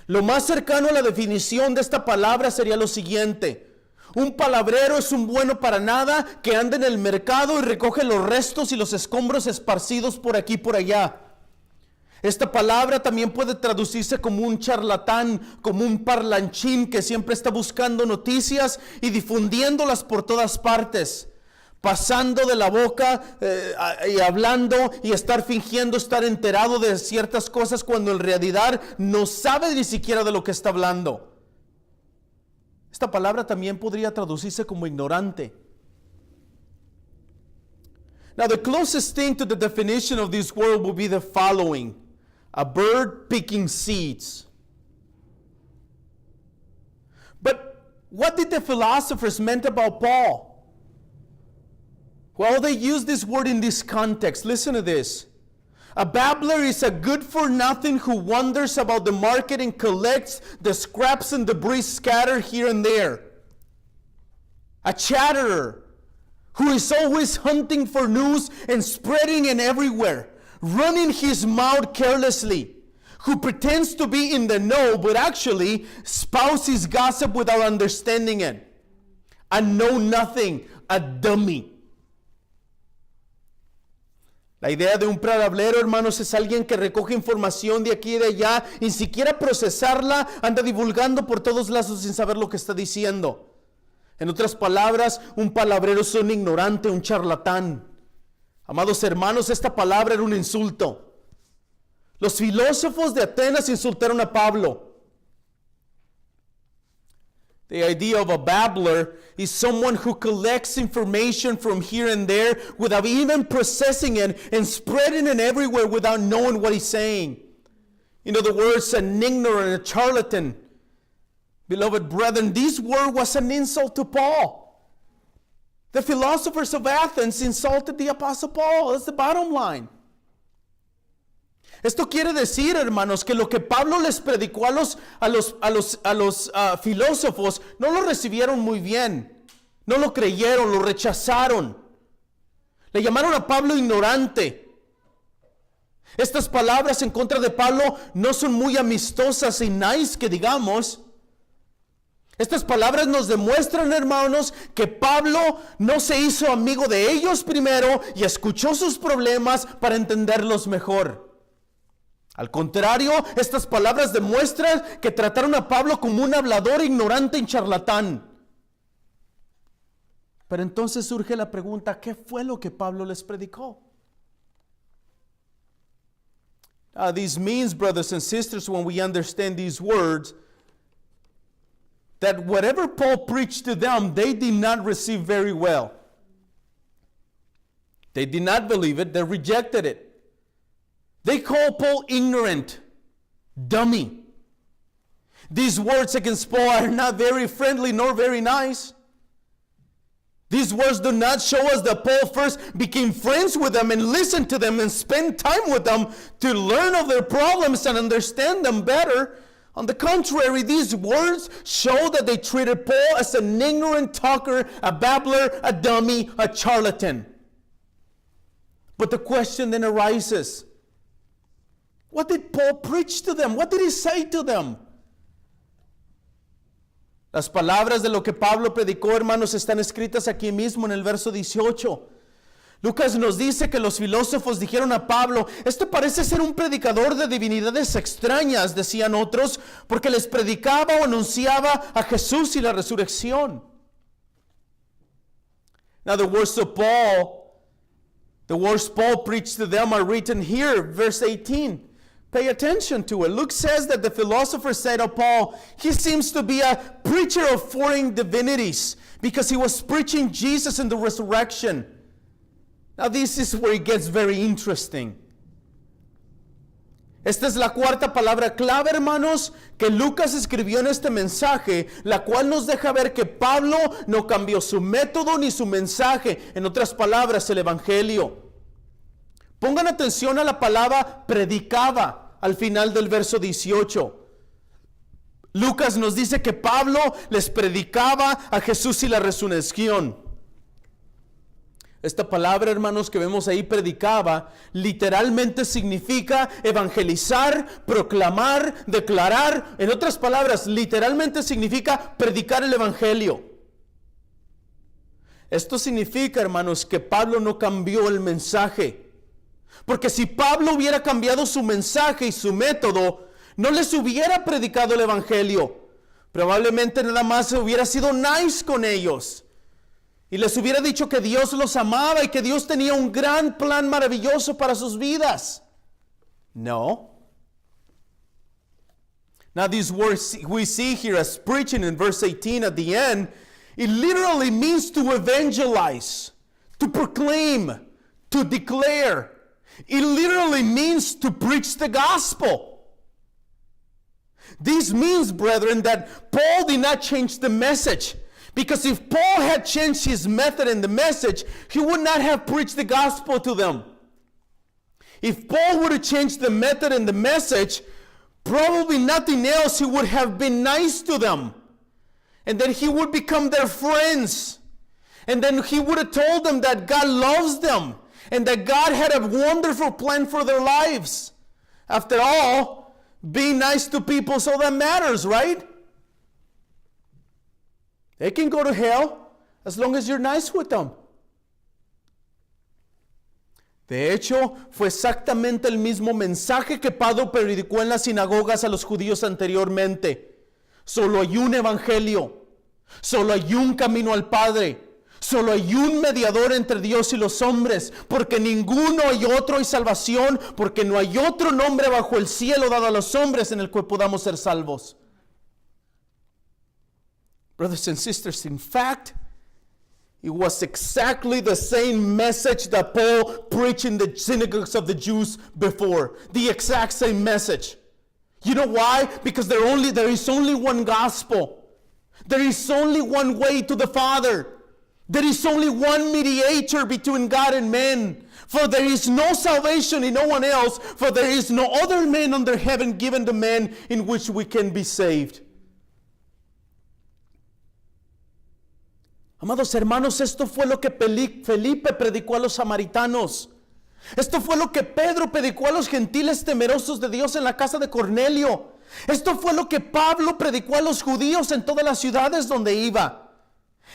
Lo más cercano a la definición de esta palabra sería lo siguiente. Un palabrero es un bueno para nada que anda en el mercado y recoge los restos y los escombros esparcidos por aquí y por allá. Esta palabra también puede traducirse como un charlatán, como un parlanchín que siempre está buscando noticias y difundiéndolas por todas partes, pasando de la boca y hablando y estar fingiendo estar enterado de ciertas cosas cuando en realidad no sabe ni siquiera de lo que está hablando. Esta palabra también podría traducirse como ignorante. Now, the closest thing to the definition of this word would be the following: a bird picking seeds. But what did the philosophers meant about Paul? Well, they used this word in this context. Listen to this. A babbler is a good-for-nothing who wonders about the market and collects the scraps and debris scattered here and there. A chatterer who is always hunting for news and spreading it everywhere, running his mouth carelessly, who pretends to be in the know, but actually spouses gossip without understanding it. A know nothing, a dummy. La idea de un parablero, hermanos, es alguien que recoge información de aquí y de allá y sin siquiera procesarla, anda divulgando por todos lados sin saber lo que está diciendo. En otras palabras, un palabrero es un ignorante, un charlatán. Amados hermanos, esta palabra era un insulto. Los filósofos de Atenas insultaron a Pablo. The idea of a babbler is someone who collects information from here and there without even processing it and spreading it everywhere without knowing what he's saying. In other words, an ignorant, a charlatan. Beloved brethren, this word was an insult to Paul. The philosophers of Athens insulted the Apostle Paul. That's the bottom line. Esto quiere decir, hermanos, que lo que Pablo les predicó a los filósofos no lo recibieron muy bien, no lo creyeron, lo rechazaron. Le llamaron a Pablo ignorante. Estas palabras en contra de Pablo no son muy amistosas y nice que digamos. Estas palabras nos demuestran, hermanos, que Pablo no se hizo amigo de ellos primero y escuchó sus problemas para entenderlos mejor. Al contrario, estas palabras demuestran que trataron a Pablo como un hablador ignorante y charlatán. Pero entonces surge la pregunta, ¿qué fue lo que Pablo les predicó? This means, brothers and sisters, when we understand these words, that whatever Paul preached to them, they did not receive very well. They did not believe it, they rejected it. They call Paul ignorant, dummy. These words against Paul are not very friendly nor very nice. These words do not show us that Paul first became friends with them and listened to them and spent time with them to learn of their problems and understand them better. On the contrary, these words show that they treated Paul as an ignorant talker, a babbler, a dummy, a charlatan. But the question then arises, what did Paul preach to them? What did he say to them? Las palabras de lo que Pablo predicó, hermanos, están escritas aquí mismo en el verso 18. Lucas nos dice que los filósofos dijeron a Pablo, este parece ser un predicador de divinidades extrañas, decían otros, porque les predicaba o anunciaba a Jesús y la resurrección. Now the words Paul preached to them are written here, verse 18. Pay attention to it. Luke says that the philosopher said of Paul, he seems to be a preacher of foreign divinities because he was preaching Jesus and the resurrection. Now this is where it gets very interesting. Esta es la cuarta palabra clave, hermanos, que Lucas escribió en este mensaje, la cual nos deja ver que Pablo no cambió su método ni su mensaje. En otras palabras, el evangelio. Pongan atención a la palabra predicaba al final del verso 18. Lucas nos dice que Pablo les predicaba a Jesús y la resurrección. Esta palabra, hermanos, que vemos ahí, predicaba, literalmente significa evangelizar, proclamar, declarar. En otras palabras, literalmente significa predicar el evangelio. Esto significa, hermanos, que Pablo no cambió el mensaje. Porque si Pablo hubiera cambiado su mensaje y su método, no les hubiera predicado el evangelio. Probablemente nada más hubiera sido nice con ellos. Y les hubiera dicho que Dios los amaba y que Dios tenía un gran plan maravilloso para sus vidas. No. Now these words we see here as preaching in verse 18 at the end, it literally means to evangelize, to proclaim, to declare. It literally means to preach the gospel. This means, brethren, that Paul did not change the message. Because if Paul had changed his method and the message, he would not have preached the gospel to them. If Paul would have changed the method and the message, probably nothing else, he would have been nice to them. And then he would become their friends. And then he would have told them that God loves them. And that God had a wonderful plan for their lives. After all, Being nice to people, so that matters, right? They can go to hell as long as you're nice with them. De hecho, fue exactamente el mismo mensaje que Pablo predicó en las sinagogas a los judíos anteriormente. Solo hay un evangelio, solo hay un camino al Padre, solo hay un mediador entre Dios y los hombres, porque ninguno hay otro hay salvación, porque no hay otro nombre bajo el cielo dado a los hombres en el cual podamos ser salvos. Brothers and sisters, in fact, it was exactly the same message that Paul preached in the synagogues of the Jews before. The exact same message. You know why? Because there is only one gospel. There is only one way to the Father. There is only one mediator between God and men. For there is no salvation in no one else, for there is no other name under heaven given to men in which we can be saved. Amados hermanos, esto fue lo que Felipe predicó a los samaritanos. Esto fue lo que Pedro predicó a los gentiles temerosos de Dios en la casa de Cornelio. Esto fue lo que Pablo predicó a los judíos en todas las ciudades donde iba.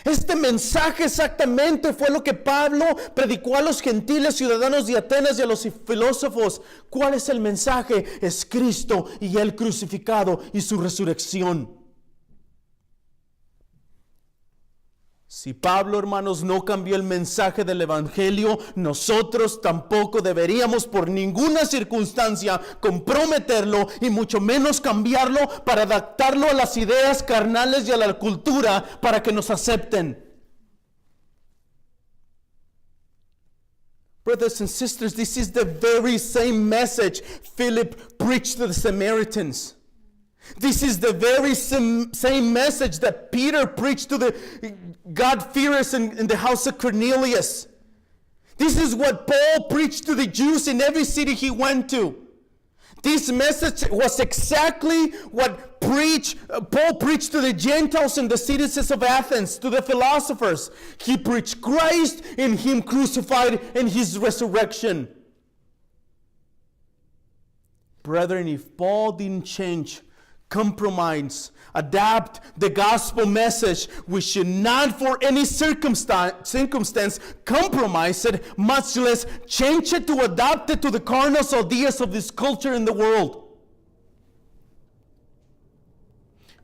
Este mensaje exactamente fue lo que Pablo predicó a los gentiles ciudadanos de Atenas y a los filósofos. ¿Cuál es el mensaje? Es Cristo y Él crucificado y su resurrección. Si Pablo, hermanos, no cambió el mensaje del evangelio, nosotros tampoco deberíamos por ninguna circunstancia comprometerlo y mucho menos cambiarlo para adaptarlo a las ideas carnales y a la cultura para que nos acepten. Brothers and sisters, this is the very same message Philip preached to the Samaritans. This is the very same message that Peter preached to the God-fearers in the house of Cornelius. This is what Paul preached to the Jews in every city he went to. This message was exactly what Paul preached to the Gentiles in the cities of Athens, to the philosophers. He preached Christ and Him crucified and His resurrection. Brethren, if Paul didn't change, compromise, adapt the gospel message, we should not for any circumstance compromise it, much less change it to adapt it to the carnal ideas of this culture in the world.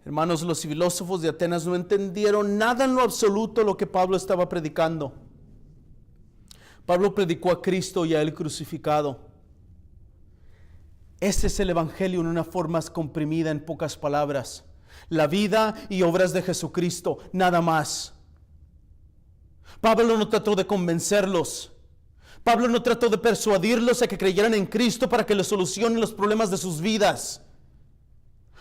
Hermanos, los filósofos de Atenas no entendieron nada en lo absoluto lo que Pablo estaba predicando. Pablo predicó a Cristo y a Él crucificado. Ese es el evangelio en una forma comprimida en pocas palabras. La vida y obras de Jesucristo, nada más. Pablo no trató de convencerlos. Pablo no trató de persuadirlos a que creyeran en Cristo para que les solucionen los problemas de sus vidas.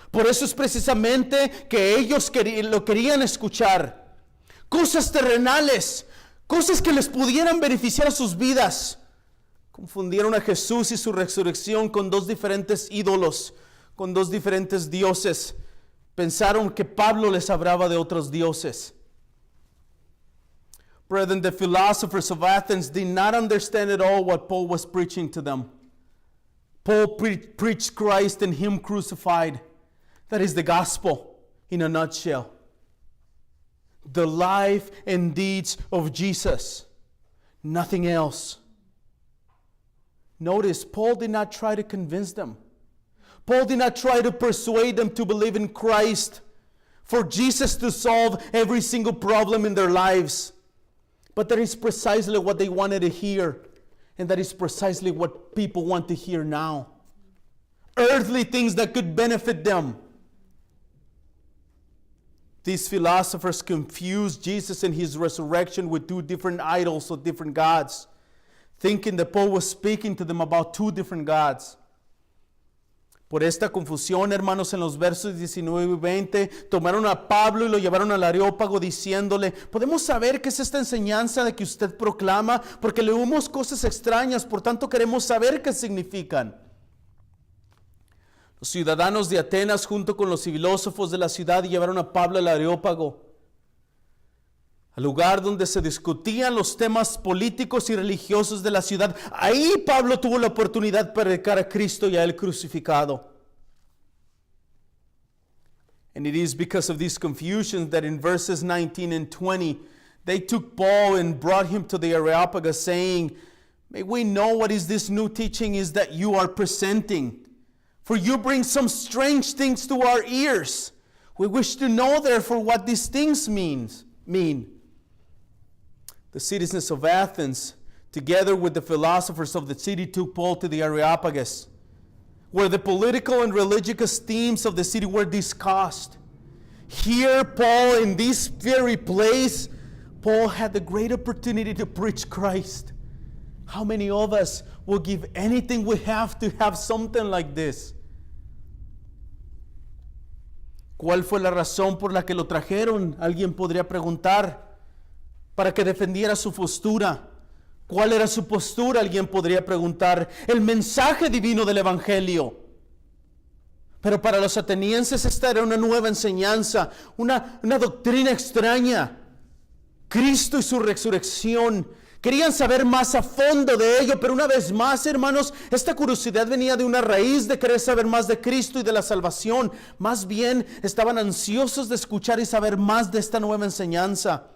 Por eso es precisamente que ellos lo querían escuchar. Cosas terrenales, cosas que les pudieran beneficiar a sus vidas. Confundieron a Jesús y su resurrección con dos diferentes ídolos, con dos diferentes dioses. Pensaron que Pablo les hablaba de otros dioses. Brethren, the philosophers of Athens did not understand at all what Paul was preaching to them. Paul preached Christ and Him crucified. That is the gospel in a nutshell. The life and deeds of Jesus. Nothing else. Notice, Paul did not try to convince them. Paul did not try to persuade them to believe in Christ, for Jesus to solve every single problem in their lives. But that is precisely what they wanted to hear, and that is precisely what people want to hear now. Earthly things that could benefit them. These philosophers confused Jesus and His resurrection with two different idols or different gods, thinking that Paul was speaking to them about two different gods. Por esta confusión, hermanos, en los versos 19 y 20, tomaron a Pablo y lo llevaron al Areópago diciéndole: ¿podemos saber qué es esta enseñanza de que usted proclama? Porque leemos cosas extrañas, por tanto queremos saber qué significan. Los ciudadanos de Atenas, junto con los filósofos de la ciudad, llevaron a Pablo al Areópago, al lugar donde se discutían los temas políticos y religiosos de la ciudad. Ahí Pablo tuvo la oportunidad de predicar a Cristo y a Él crucificado. And it is because of these confusions that in verses 19 and 20, they took Paul and brought him to the Areopagus, saying, may we know what is this new teaching is that you are presenting. For you bring some strange things to our ears. We wish to know, therefore, what these things mean. The citizens of Athens, together with the philosophers of the city, took Paul to the Areopagus, where the political and religious themes of the city were discussed. Here, Paul, in this very place, Paul had the great opportunity to preach Christ. How many of us will give anything we have to have something like this? ¿Cuál fue la razón por la que lo trajeron? Alguien podría preguntar. Para que defendiera su postura. ¿Cuál era su postura? Alguien podría preguntar. El mensaje divino del Evangelio. Pero para los atenienses esta era una nueva enseñanza, una doctrina extraña. Cristo y su resurrección. Querían saber más a fondo de ello, pero una vez más, hermanos, esta curiosidad venía de una raíz de querer saber más de Cristo y de la salvación. Más bien, estaban ansiosos de escuchar y saber más de esta nueva enseñanza.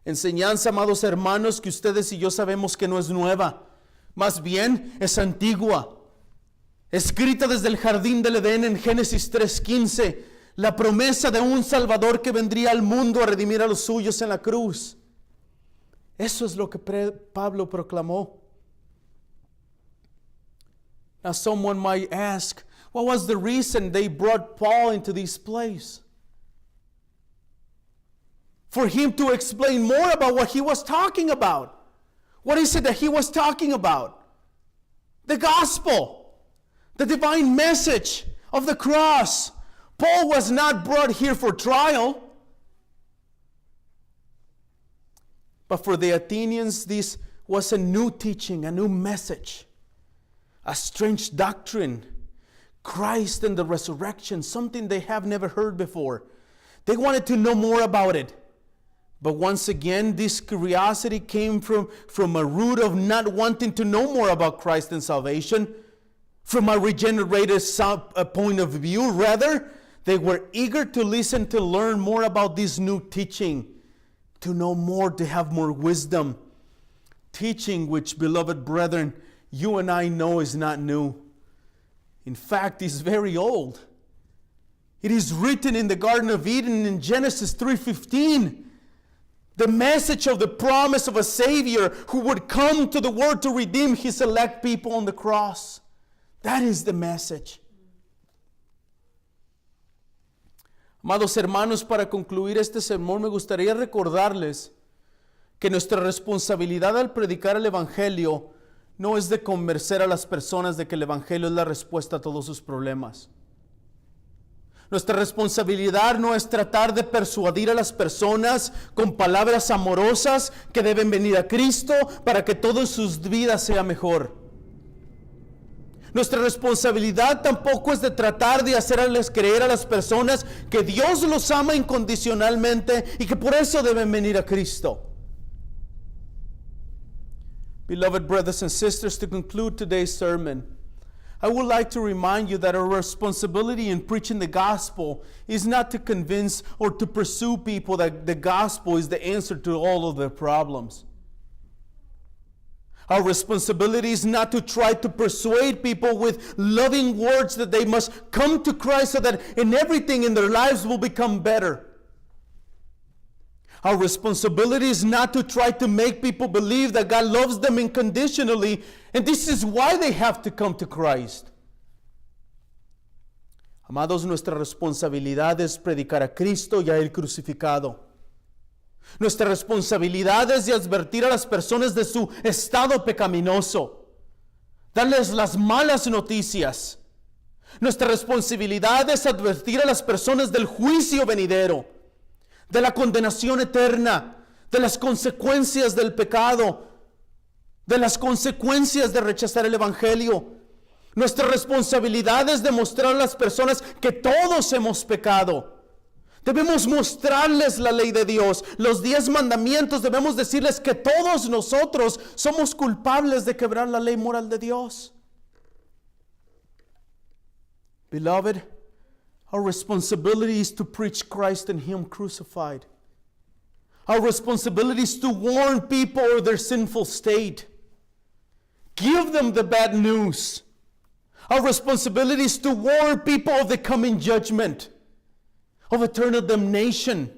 Enseñanza, amados hermanos, que ustedes y yo sabemos que no es nueva. Más bien, es antigua. Escrita desde el jardín del Edén en Génesis 3:15. La promesa de un Salvador que vendría al mundo a redimir a los suyos en la cruz. Eso es lo que Pablo proclamó. Now someone might ask, what was the reason they brought Paul into this place? For him to explain more about what he was talking about. What is it that he was talking about? The gospel, the divine message of the cross. Paul was not brought here for trial. But for the Athenians, this was a new teaching, a new message, a strange doctrine. Christ and the resurrection, something they have never heard before. They wanted to know more about it. But once again, this curiosity came from a root of not wanting to know more about Christ and salvation, from a regenerated point of view. Rather, they were eager to listen, to learn more about this new teaching, to know more, to have more wisdom. Teaching which, beloved brethren, you and I know is not new. In fact, it's very old. It is written in the Garden of Eden in Genesis 3:15. The message of the promise of a Savior who would come to the world to redeem His elect people on the cross. That is the message. Amados hermanos, para concluir este sermón me gustaría recordarles que nuestra responsabilidad al predicar el Evangelio no es de convencer a las personas de que el Evangelio es la respuesta a todos sus problemas. Nuestra responsabilidad no es tratar de persuadir a las personas con palabras amorosas que deben venir a Cristo para que todo en sus vidas sea mejor. Nuestra responsabilidad tampoco es de tratar de hacerles creer a las personas que Dios los ama incondicionalmente y que por eso deben venir a Cristo. Beloved brothers and sisters, to conclude today's sermon, I would like to remind you that our responsibility in preaching the gospel is not to convince or to pursue people that the gospel is the answer to all of their problems. Our responsibility is not to try to persuade people with loving words that they must come to Christ so that in everything in their lives will become better. Our responsibility is not to try to make people believe that God loves them unconditionally, and this is why they have to come to Christ. Amados, nuestra responsabilidad es predicar a Cristo y a Él crucificado. Nuestra responsabilidad es de advertir a las personas de su estado pecaminoso, darles las malas noticias. Nuestra responsabilidad es advertir a las personas del juicio venidero, de la condenación eterna, de las consecuencias del pecado, de las consecuencias de rechazar el Evangelio. Nuestra responsabilidad es demostrar a las personas que todos hemos pecado. Debemos mostrarles la ley de Dios, los 10 mandamientos. Debemos decirles que todos nosotros somos culpables de quebrar la ley moral de Dios. Beloved, Our responsibility is to preach Christ and Him crucified. Our responsibility is to warn people of their sinful state. Give them the bad news. Our responsibility is to warn people of the coming judgment, of eternal damnation,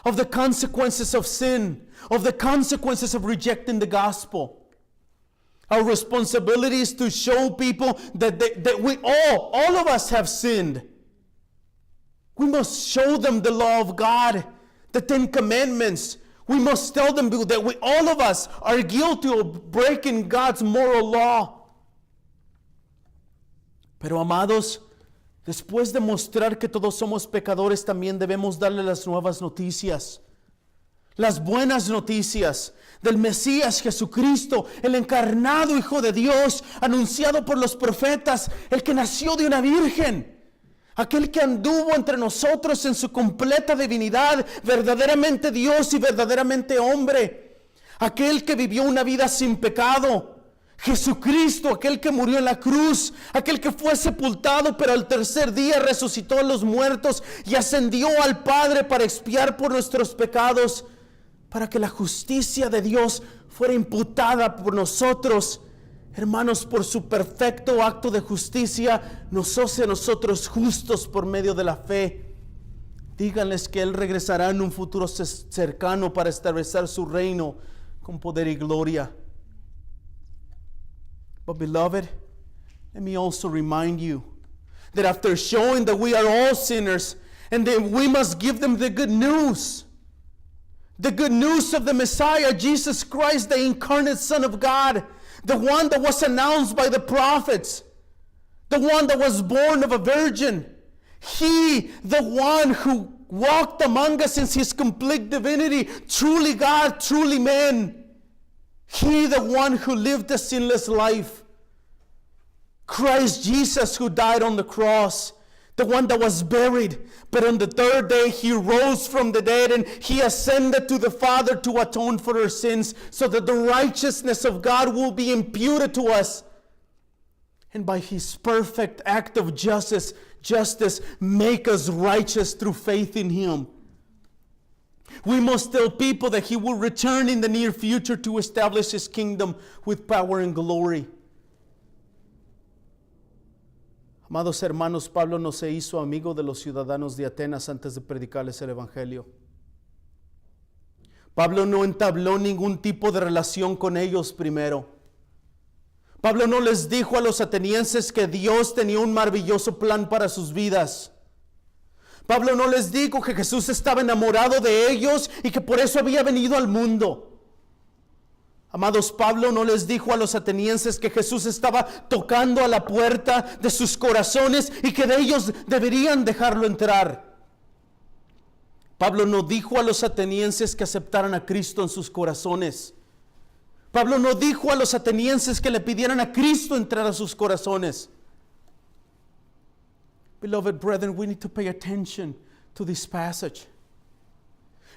of the consequences of sin, of the consequences of rejecting the gospel. Our responsibility is to show people that we all of us have sinned. We must show them the law of God, the 10 Commandments. We must tell them that all of us are guilty of breaking God's moral law. Pero amados, después de mostrar que todos somos pecadores, también debemos darle las nuevas noticias. Las buenas noticias del Mesías Jesucristo, el encarnado Hijo de Dios, anunciado por los profetas, el que nació de una virgen, aquel que anduvo entre nosotros en su completa divinidad, verdaderamente Dios y verdaderamente hombre, aquel que vivió una vida sin pecado, Jesucristo, aquel que murió en la cruz, aquel que fue sepultado, pero al tercer día resucitó a los muertos y ascendió al Padre para expiar por nuestros pecados, para que la justicia de Dios fuera imputada por nosotros. Hermanos, por su perfecto acto de justicia, nos hace a nosotros justos por medio de la fe. Díganles que Él regresará en un futuro cercano para establecer su reino con poder y gloria. But beloved, let me also remind you that after showing that we are all sinners and that we must give them the good news of the Messiah, Jesus Christ, the incarnate Son of God, the one that was announced by the prophets, the one that was born of a virgin, He, the one who walked among us in His complete divinity, truly God, truly man, He, the one who lived a sinless life, Christ Jesus, who died on the cross, the one that was buried, but on the third day He rose from the dead and He ascended to the Father to atone for our sins, so that the righteousness of God will be imputed to us. And by His perfect act of justice make us righteous through faith in Him. We must tell people that He will return in the near future to establish His kingdom with power and glory. Amados hermanos, Pablo no se hizo amigo de los ciudadanos de Atenas antes de predicarles el Evangelio. Pablo no entabló ningún tipo de relación con ellos primero. Pablo no les dijo a los atenienses que Dios tenía un maravilloso plan para sus vidas. Pablo no les dijo que Jesús estaba enamorado de ellos y que por eso había venido al mundo. Amados, Pablo no les dijo a los atenienses que Jesús estaba tocando a la puerta de sus corazones y que de ellos deberían dejarlo entrar. Pablo no dijo a los atenienses que aceptaran a Cristo en sus corazones. Pablo no dijo a los atenienses que le pidieran a Cristo entrar a sus corazones. Beloved brethren, we need to pay attention to this passage.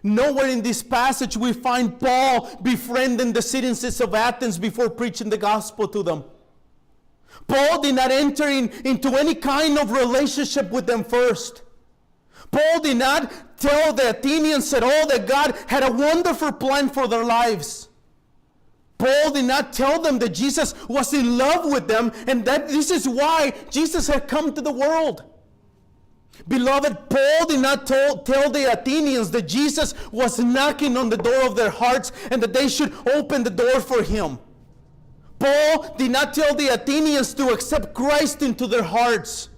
Nowhere in this passage we find Paul befriending the citizens of Athens before preaching the gospel to them. Paul did not enter into any kind of relationship with them first. Paul did not tell the Athenians at all that God had a wonderful plan for their lives. Paul did not tell them that Jesus was in love with them and that this is why Jesus had come to the world. Beloved, Paul did not tell the Athenians that Jesus was knocking on the door of their hearts and that they should open the door for Him. Paul did not tell the Athenians to accept Christ into their hearts.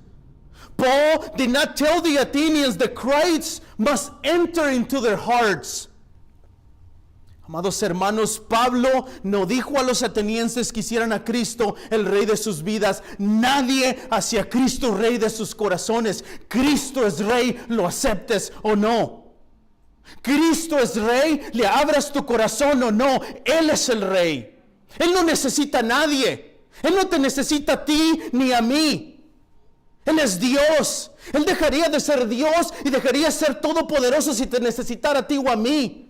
Paul did not tell the Athenians that Christ must enter into their hearts. Amados hermanos, Pablo no dijo a los atenienses que hicieran a Cristo el rey de sus vidas. Nadie hacía a Cristo rey de sus corazones. Cristo es rey, lo aceptes o no. Cristo es rey, le abras tu corazón o no. Él es el rey. Él no necesita a nadie. Él no te necesita a ti ni a mí. Él es Dios. Él dejaría de ser Dios y dejaría de ser todopoderoso si te necesitara a ti o a mí.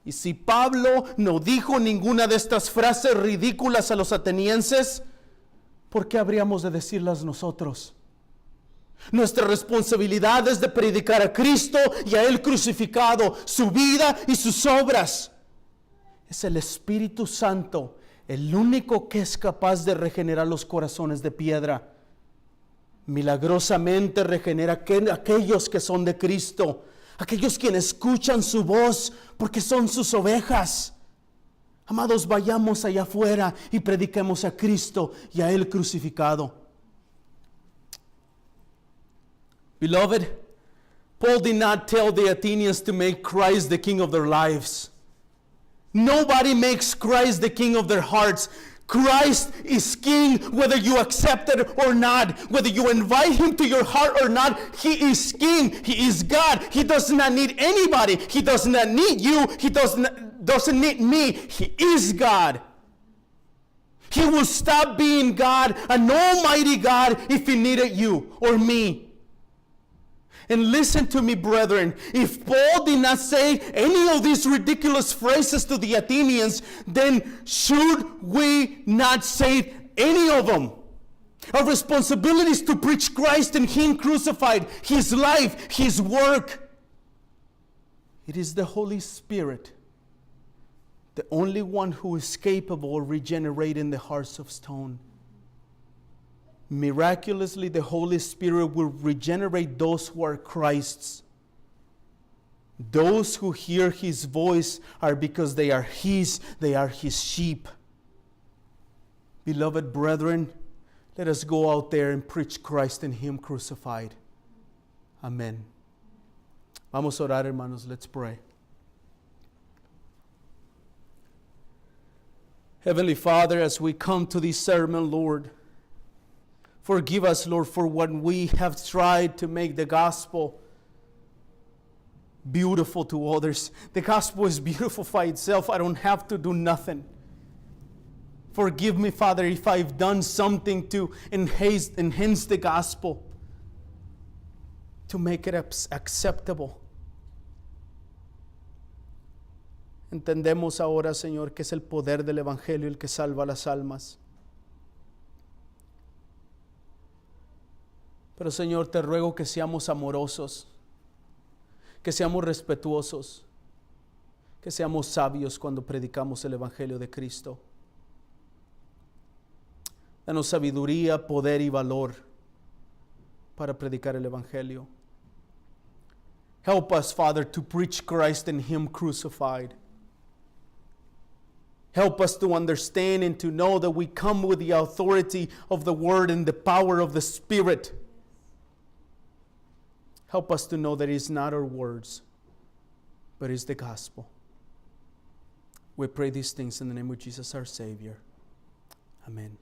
Y si Pablo no dijo ninguna de estas frases ridículas a los atenienses, ¿por qué habríamos de decirlas nosotros? Nuestra responsabilidad es de predicar a Cristo y a Él crucificado, su vida y sus obras. Es el Espíritu Santo el único que es capaz de regenerar los corazones de piedra. Milagrosamente regenera aquellos que son de Cristo, aquellos quienes escuchan su voz porque son sus ovejas. Amados, vayamos allá afuera y prediquemos a Cristo y a Él crucificado. Beloved, Paul did not tell the Athenians to make Christ the king of their lives. Nobody makes Christ the king of their hearts. Christ is king whether you accept it or not. Whether you invite him to your heart or not, he is king. He is God. He does not need anybody. He does not need you. He doesn't need me. He is God. He will stop being God, an almighty God, if he needed you or me. And listen to me, brethren. If Paul did not say any of these ridiculous phrases to the Athenians, then should we not say any of them? Our responsibility is to preach Christ and Him crucified, His life, His work. It is the Holy Spirit, the only one who is capable of regenerating the hearts of stone. Miraculously, the Holy Spirit will regenerate those who are Christ's. Those who hear His voice are because they are His sheep. Beloved brethren, let us go out there and preach Christ and Him crucified. Amen. Vamos a orar, hermanos. Let's pray. Heavenly Father, as we come to this sermon, Lord, forgive us, Lord, for when we have tried to make the gospel beautiful to others. The gospel is beautiful by itself. I don't have to do nothing. Forgive me, Father, if I've done something to enhance the gospel, to make it acceptable. Entendemos ahora, Señor, que es el poder del Evangelio el que salva las almas. Pero Señor, te ruego que seamos amorosos, que seamos respetuosos, que seamos sabios cuando predicamos el Evangelio de Cristo. Danos sabiduría, poder y valor para predicar el Evangelio. Help us, Father, to preach Christ and Him crucified. Help us to understand and to know that we come with the authority of the Word and the power of the Spirit. Help us to know that it is not our words, but it is the gospel. We pray these things in the name of Jesus, our Savior. Amen.